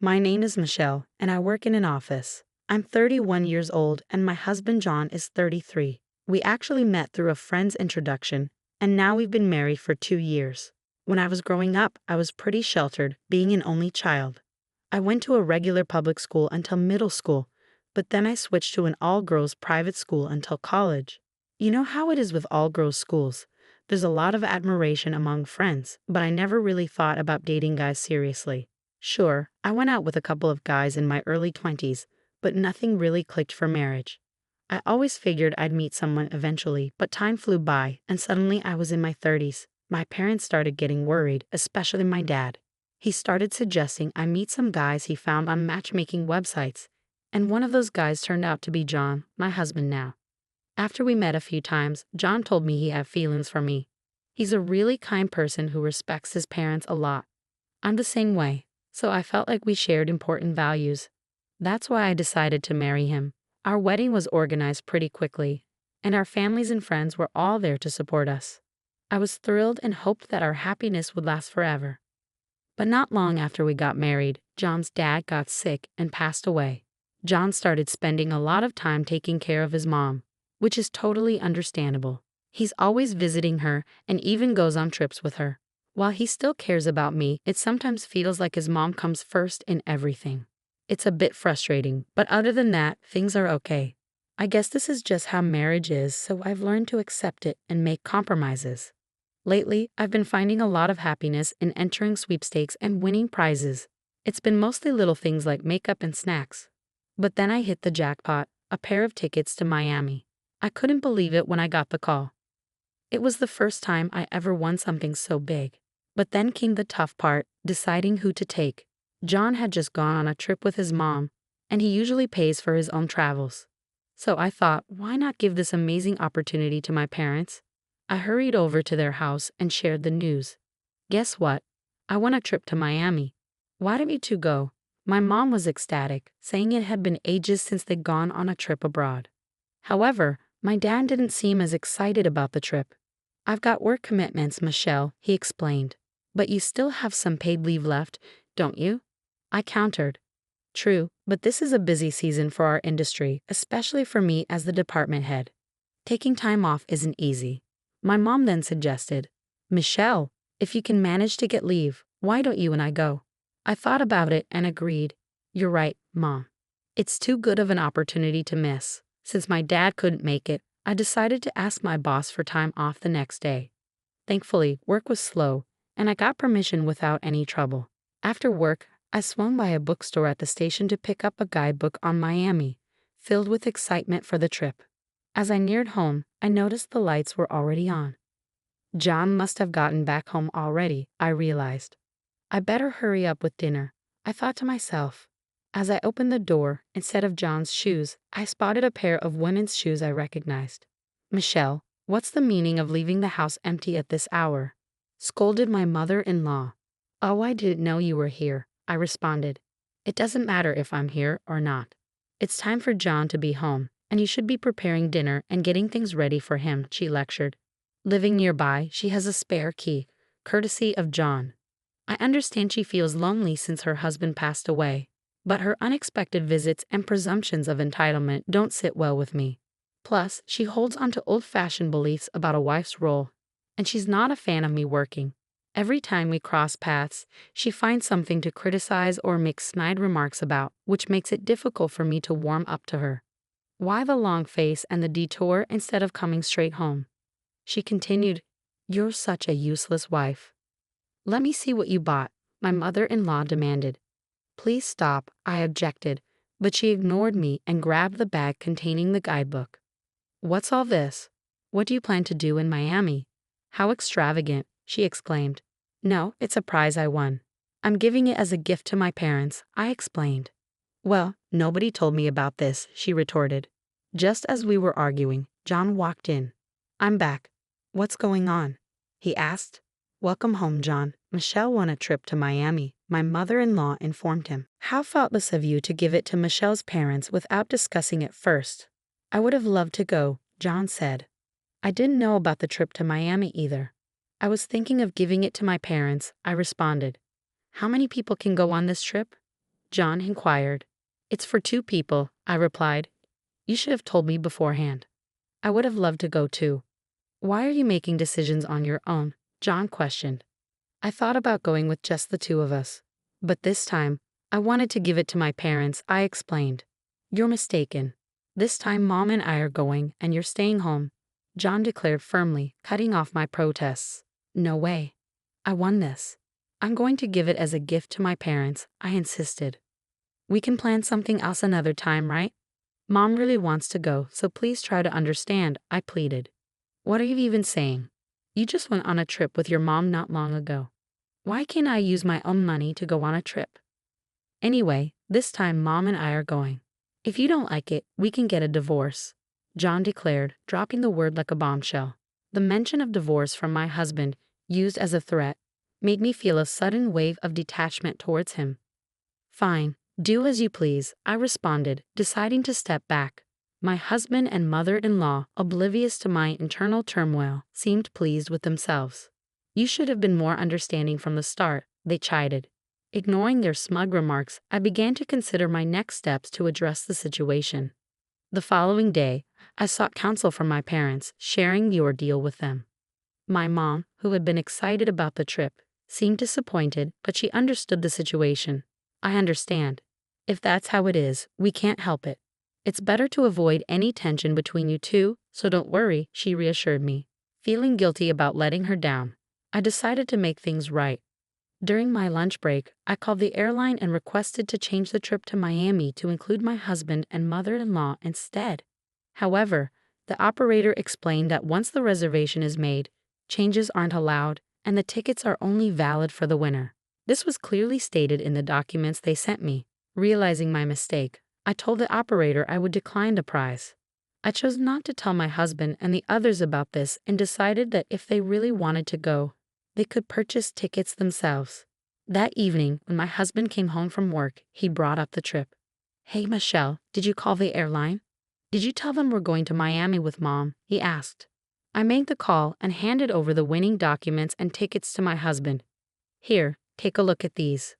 My name is Michelle, and I work in an office. I'm 31 years old, and my husband John is 33. We actually met through a friend's introduction, and now we've been married for 2 years. When I was growing up, I was pretty sheltered, being an only child. I went to a regular public school until middle school, but then I switched to an all-girls private school until college. You know how it is with all-girls schools. There's a lot of admiration among friends, but I never really thought about dating guys seriously. Sure, I went out with a couple of guys in my early 20s, but nothing really clicked for marriage. I always figured I'd meet someone eventually, but time flew by, and suddenly I was in my 30s. My parents started getting worried, especially my dad. He started suggesting I meet some guys he found on matchmaking websites, and one of those guys turned out to be John, my husband now. After we met a few times, John told me he had feelings for me. He's a really kind person who respects his parents a lot. I'm the same way, so I felt like we shared important values. That's why I decided to marry him. Our wedding was organized pretty quickly, and our families and friends were all there to support us. I was thrilled and hoped that our happiness would last forever. But not long after we got married, John's dad got sick and passed away. John started spending a lot of time taking care of his mom, which is totally understandable. He's always visiting her and even goes on trips with her. While he still cares about me, it sometimes feels like his mom comes first in everything. It's a bit frustrating, but other than that, things are okay. I guess this is just how marriage is, so I've learned to accept it and make compromises. Lately, I've been finding a lot of happiness in entering sweepstakes and winning prizes. It's been mostly little things like makeup and snacks. But then I hit the jackpot, a pair of tickets to Miami. I couldn't believe it when I got the call. It was the first time I ever won something so big. But then came the tough part, deciding who to take. John had just gone on a trip with his mom, and he usually pays for his own travels. So I thought, why not give this amazing opportunity to my parents? I hurried over to their house and shared the news. Guess what? I won a trip to Miami. Why don't you two go? My mom was ecstatic, saying it had been ages since they'd gone on a trip abroad. However, my dad didn't seem as excited about the trip. I've got work commitments, Michelle, he explained. But you still have some paid leave left, don't you? I countered. True, but this is a busy season for our industry, especially for me as the department head. Taking time off isn't easy. My mom then suggested, Michelle, if you can manage to get leave, why don't you and I go? I thought about it and agreed. You're right, Mom. It's too good of an opportunity to miss. Since my dad couldn't make it, I decided to ask my boss for time off the next day. Thankfully, work was slow, and I got permission without any trouble. After work, I swung by a bookstore at the station to pick up a guidebook on Miami, filled with excitement for the trip. As I neared home, I noticed the lights were already on. John must have gotten back home already, I realized. I better hurry up with dinner, I thought to myself. As I opened the door, instead of John's shoes, I spotted a pair of women's shoes I recognized. Michelle, what's the meaning of leaving the house empty at this hour? Scolded my mother-in-law. Oh, I didn't know you were here, I responded. It doesn't matter if I'm here or not. It's time for John to be home, and you should be preparing dinner and getting things ready for him, she lectured. Living nearby, she has a spare key, courtesy of John. I understand she feels lonely since her husband passed away, but her unexpected visits and presumptions of entitlement don't sit well with me. Plus, she holds onto old-fashioned beliefs about a wife's role, and she's not a fan of me working. Every time we cross paths, she finds something to criticize or make snide remarks about, which makes it difficult for me to warm up to her. Why the long face and the detour instead of coming straight home? She continued, You're such a useless wife. Let me see what you bought, my mother-in-law demanded. Please stop, I objected, but she ignored me and grabbed the bag containing the guidebook. What's all this? What do you plan to do in Miami? How extravagant, she exclaimed. No, it's a prize I won. I'm giving it as a gift to my parents, I explained. Well, nobody told me about this, she retorted. Just as we were arguing, John walked in. I'm back. What's going on? He asked. Welcome home, John. Michelle won a trip to Miami, my mother-in-law informed him. How thoughtless of you to give it to Michelle's parents without discussing it first. I would have loved to go, John said. I didn't know about the trip to Miami either. I was thinking of giving it to my parents, I responded. How many people can go on this trip? John inquired. It's for 2 people, I replied. You should have told me beforehand. I would have loved to go too. Why are you making decisions on your own? John questioned. I thought about going with just the 2 of us. But this time, I wanted to give it to my parents, I explained. You're mistaken. This time Mom and I are going and you're staying home, John declared firmly, cutting off my protests. No way. I won this. I'm going to give it as a gift to my parents, I insisted. We can plan something else another time, right? Mom really wants to go, so please try to understand, I pleaded. What are you even saying? You just went on a trip with your mom not long ago. Why can't I use my own money to go on a trip? Anyway, this time Mom and I are going. If you don't like it, we can get a divorce, John declared, dropping the word like a bombshell. The mention of divorce from my husband, used as a threat, made me feel a sudden wave of detachment towards him. Fine, do as you please, I responded, deciding to step back. My husband and mother-in-law, oblivious to my internal turmoil, seemed pleased with themselves. You should have been more understanding from the start, they chided. Ignoring their smug remarks, I began to consider my next steps to address the situation. The following day, I sought counsel from my parents, sharing the ordeal with them. My mom, who had been excited about the trip, seemed disappointed, but she understood the situation. I understand. If that's how it is, we can't help it. It's better to avoid any tension between you two, so don't worry, she reassured me. Feeling guilty about letting her down, I decided to make things right. During my lunch break, I called the airline and requested to change the trip to Miami to include my husband and mother-in-law instead. However, the operator explained that once the reservation is made, changes aren't allowed, and the tickets are only valid for the winner. This was clearly stated in the documents they sent me. Realizing my mistake, I told the operator I would decline the prize. I chose not to tell my husband and the others about this and decided that if they really wanted to go, they could purchase tickets themselves. That evening, when my husband came home from work, he brought up the trip. Hey Michelle, did you call the airline? Did you tell them we're going to Miami with Mom? He asked. I made the call and handed over the winning documents and tickets to my husband. Here, take a look at these.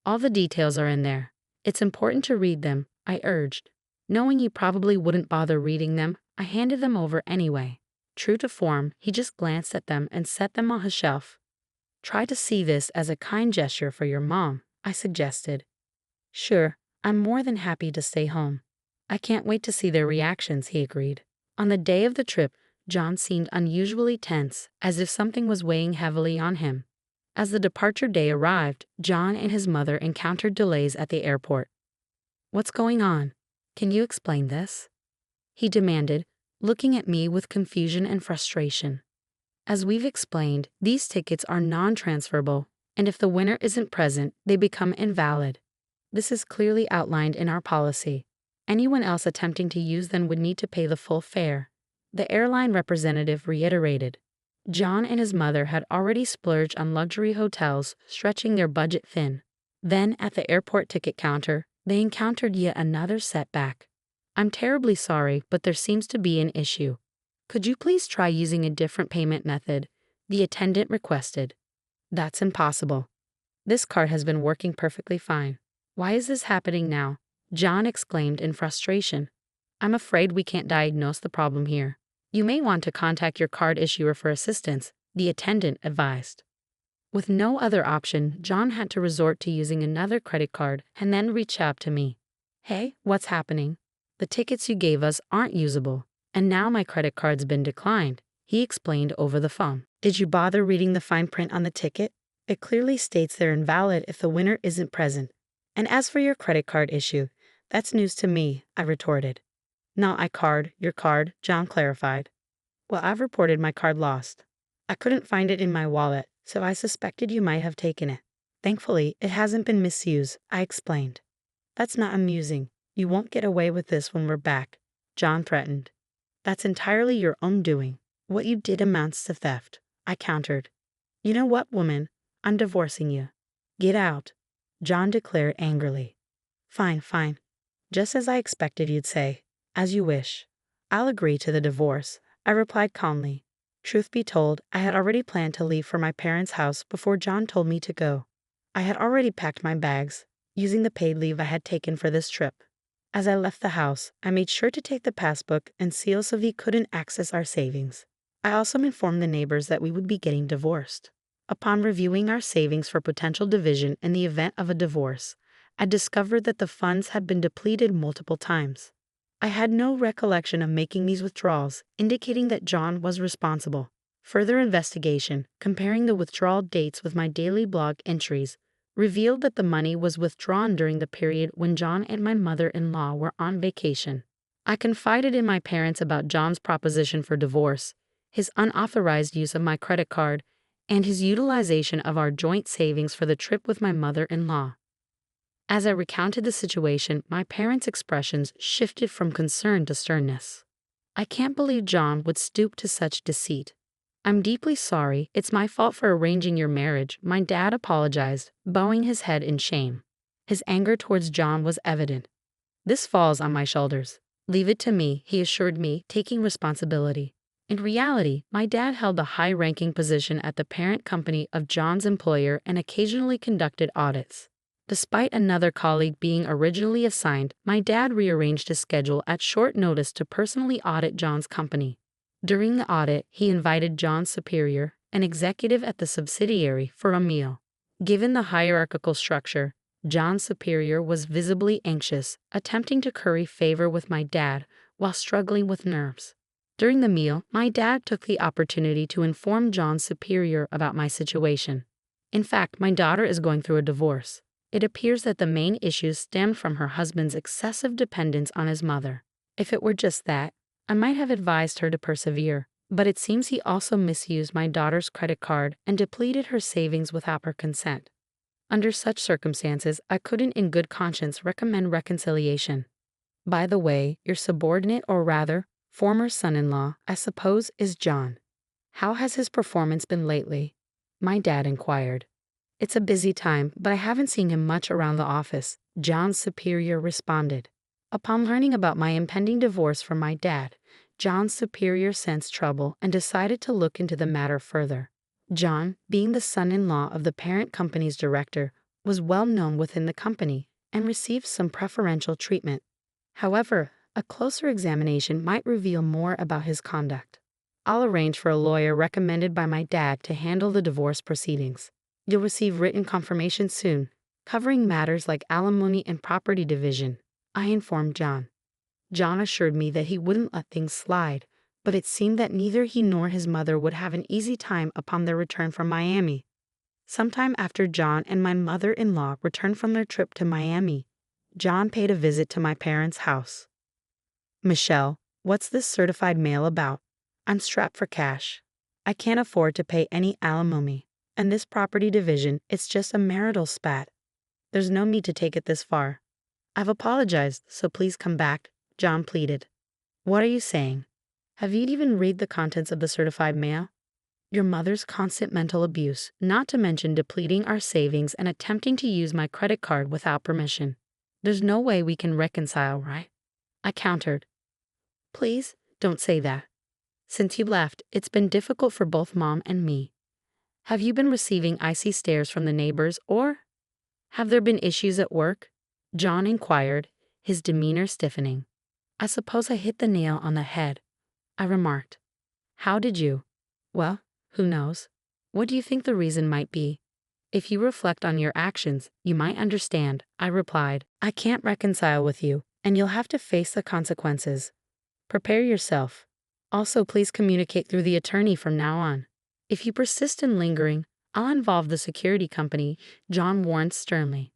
All the details are in there. It's important to read them, I urged. Knowing he probably wouldn't bother reading them, I handed them over anyway. True to form, he just glanced at them and set them on his shelf. Try to see this as a kind gesture for your mom, I suggested. Sure, I'm more than happy to stay home. I can't wait to see their reactions, he agreed. On the day of the trip, John seemed unusually tense, as if something was weighing heavily on him. As the departure day arrived, John and his mother encountered delays at the airport. What's going on? Can you explain this? He demanded, looking at me with confusion and frustration. As we've explained, these tickets are non-transferable, and if the winner isn't present, they become invalid. This is clearly outlined in our policy. Anyone else attempting to use them would need to pay the full fare, the airline representative reiterated. John and his mother had already splurged on luxury hotels, stretching their budget thin. Then, at the airport ticket counter, they encountered yet another setback. I'm terribly sorry, but there seems to be an issue. Could you please try using a different payment method? The attendant requested. That's impossible. This card has been working perfectly fine. Why is this happening now? John exclaimed in frustration. I'm afraid we can't diagnose the problem here. You may want to contact your card issuer for assistance, the attendant advised. With no other option, John had to resort to using another credit card and then reach out to me. Hey, what's happening? The tickets you gave us aren't usable, and now my credit card's been declined, he explained over the phone. Did you bother reading the fine print on the ticket? It clearly states they're invalid if the winner isn't present. And as for your credit card issue, that's news to me, I retorted. No, your card, John clarified. Well, I've reported my card lost. I couldn't find it in my wallet, so I suspected you might have taken it. Thankfully, it hasn't been misused, I explained. That's not amusing. You won't get away with this when we're back, John threatened. That's entirely your own doing. What you did amounts to theft, I countered. You know what, woman? I'm divorcing you. Get out, John declared angrily. Fine. Just as I expected you'd say. As you wish. I'll agree to the divorce, I replied calmly. Truth be told, I had already planned to leave for my parents' house before John told me to go. I had already packed my bags. using the paid leave I had taken for this trip. As I left the house, I made sure to take the passbook and seal so he couldn't access our savings. I also informed the neighbors that we would be getting divorced. Upon reviewing our savings for potential division in the event of a divorce, I discovered that the funds had been depleted multiple times. I had no recollection of making these withdrawals, indicating that John was responsible. Further investigation, comparing the withdrawal dates with my daily blog entries, revealed that the money was withdrawn during the period when John and my mother-in-law were on vacation. I confided in my parents about John's proposition for divorce, his unauthorized use of my credit card, and his utilization of our joint savings for the trip with my mother-in-law. As I recounted the situation, my parents' expressions shifted from concern to sternness. "I can't believe John would stoop to such deceit. I'm deeply sorry, it's my fault for arranging your marriage," my dad apologized, bowing his head in shame. His anger towards John was evident. "This falls on my shoulders. Leave it to me," he assured me, taking responsibility. In reality, my dad held a high-ranking position at the parent company of John's employer and occasionally conducted audits. Despite another colleague being originally assigned, my dad rearranged his schedule at short notice to personally audit John's company. During the audit, he invited John's superior, an executive at the subsidiary, for a meal. Given the hierarchical structure, John's superior was visibly anxious, attempting to curry favor with my dad while struggling with nerves. During the meal, my dad took the opportunity to inform John's superior about my situation. "In fact, my daughter is going through a divorce. It appears that the main issues stemmed from her husband's excessive dependence on his mother. If it were just that, I might have advised her to persevere, but it seems he also misused my daughter's credit card and depleted her savings without her consent. Under such circumstances, I couldn't in good conscience recommend reconciliation. By the way, your subordinate, or rather, former son-in-law, I suppose, is John. How has his performance been lately?" my dad inquired. "It's a busy time, but I haven't seen him much around the office," John's superior responded. Upon learning about my impending divorce from my dad, John's superior sensed trouble and decided to look into the matter further. John, being the son-in-law of the parent company's director, was well known within the company and received some preferential treatment. However, a closer examination might reveal more about his conduct. "I'll arrange for a lawyer recommended by my dad to handle the divorce proceedings. You'll receive written confirmation soon, covering matters like alimony and property division," I informed John. John assured me that he wouldn't let things slide, but it seemed that neither he nor his mother would have an easy time upon their return from Miami. Sometime after John and my mother-in-law returned from their trip to Miami, John paid a visit to my parents' house. "Michelle, what's this certified mail about? I'm strapped for cash. I can't afford to pay any alimony. And this property division, it's just a marital spat. There's no need to take it this far. I've apologized, so please come back," John pleaded. "What are you saying? Have you even read the contents of the certified mail? Your mother's constant mental abuse, not to mention depleting our savings and attempting to use my credit card without permission. There's no way we can reconcile, right?" I countered. "Please, don't say that. Since you left, it's been difficult for both Mom and me. Have you been receiving icy stares from the neighbors, or have there been issues at work?" John inquired, his demeanor stiffening. "I suppose I hit the nail on the head," I remarked. "How did you?" "Well, who knows? What do you think the reason might be?" "If you reflect on your actions, you might understand," I replied. "I can't reconcile with you, and you'll have to face the consequences. Prepare yourself. Also, please communicate through the attorney from now on. If you persist in lingering, I'll involve the security company," John warned sternly.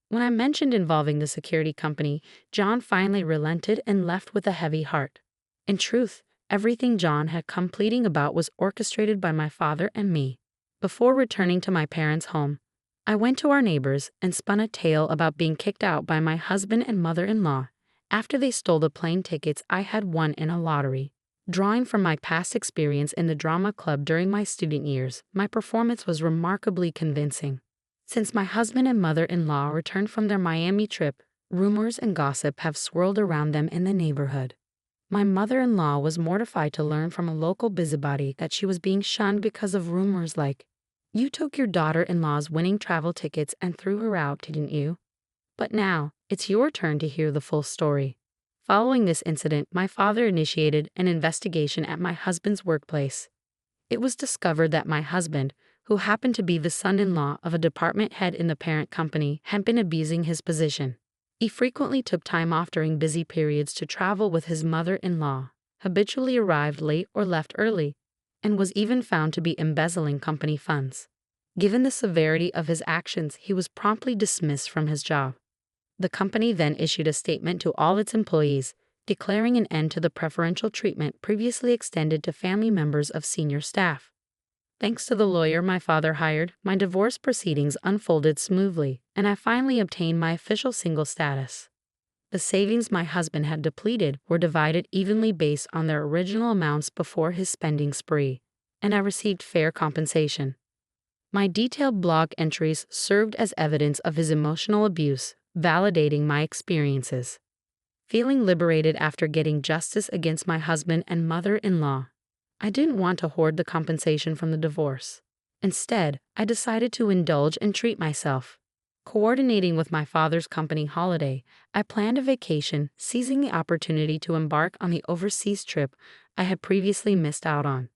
When I mentioned involving the security company, John finally relented and left with a heavy heart. In truth, everything John had come pleading about was orchestrated by my father and me. Before returning to my parents' home, I went to our neighbors and spun a tale about being kicked out by my husband and mother-in-law after they stole the plane tickets I had won in a lottery. Drawing from my past experience in the drama club during my student years, my performance was remarkably convincing. Since my husband and mother-in-law returned from their Miami trip, rumors and gossip have swirled around them in the neighborhood. My mother-in-law was mortified to learn from a local busybody that she was being shunned because of rumors like, "You took your daughter-in-law's winning travel tickets and threw her out, didn't you?" But now, it's your turn to hear the full story. Following this incident, my father initiated an investigation at my husband's workplace. It was discovered that my husband, who happened to be the son-in-law of a department head in the parent company, had been abusing his position. He frequently took time off during busy periods to travel with his mother-in-law, habitually arrived late or left early, and was even found to be embezzling company funds. Given the severity of his actions, he was promptly dismissed from his job. The company then issued a statement to all its employees, declaring an end to the preferential treatment previously extended to family members of senior staff. Thanks to the lawyer my father hired, my divorce proceedings unfolded smoothly, and I finally obtained my official single status. The savings my husband had depleted were divided evenly based on their original amounts before his spending spree, and I received fair compensation. My detailed blog entries served as evidence of his emotional abuse, validating my experiences. Feeling liberated after getting justice against my husband and mother-in-law, I didn't want to hoard the compensation from the divorce. Instead, I decided to indulge and treat myself. Coordinating with my father's company holiday, I planned a vacation, seizing the opportunity to embark on the overseas trip I had previously missed out on.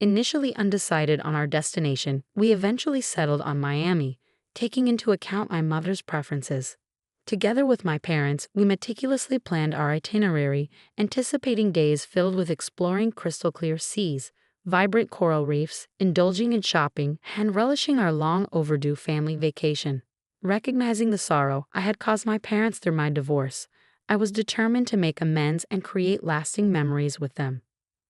Initially undecided on our destination, we eventually settled on Miami, taking into account my mother's preferences. Together with my parents, we meticulously planned our itinerary, anticipating days filled with exploring crystal-clear seas, vibrant coral reefs, indulging in shopping, and relishing our long-overdue family vacation. Recognizing the sorrow I had caused my parents through my divorce, I was determined to make amends and create lasting memories with them.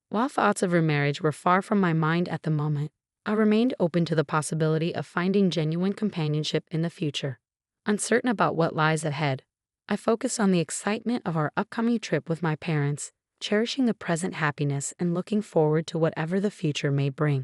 While thoughts of remarriage were far from my mind at the moment, I remained open to the possibility of finding genuine companionship in the future. Uncertain about what lies ahead, I focused on the excitement of our upcoming trip with my parents, cherishing the present happiness and looking forward to whatever the future may bring.